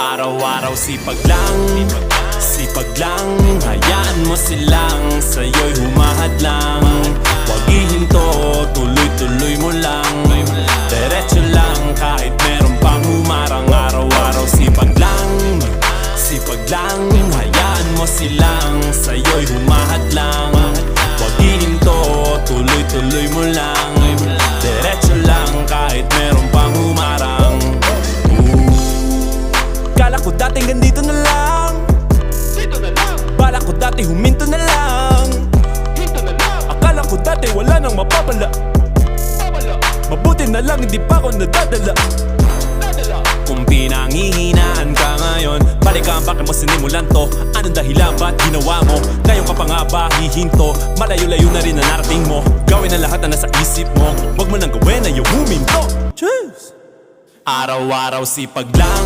Araw-araw sipag lang, sipag lang. Hayaan mo silang sa'yo'y humahadlang. Huwag ihinto, tuloy-tuloy mo lang. Diretso lang kahit meron pang humarang. Araw-araw sipag lang, sipag lang. Hayaan mo silang sa'yo'y humahadlang. Huwag ihinto, tuloy-tuloy mo lang. Diretso lang kahit meron pang humarang. Kala ko dating ganito na lang, Dito na lang, bala ko dati huminto na lang. dito na lang, Akala ko dati wala nang mapapala. babala, Mabuti na lang hindi pa ako nadadala. dadala. Kung pinanghihinaan ka ngayon, balikan bakit mo sinimulan to. Anong dahilan ba't ginawa mo? Ngayon ka pa nga ba hihinto? Malayo-layo na rin na narating mo. Gawin ang lahat na nasa isip mo. Huwag mo nang gawin na yung huminto. Cheers! Araw-araw sipag lang,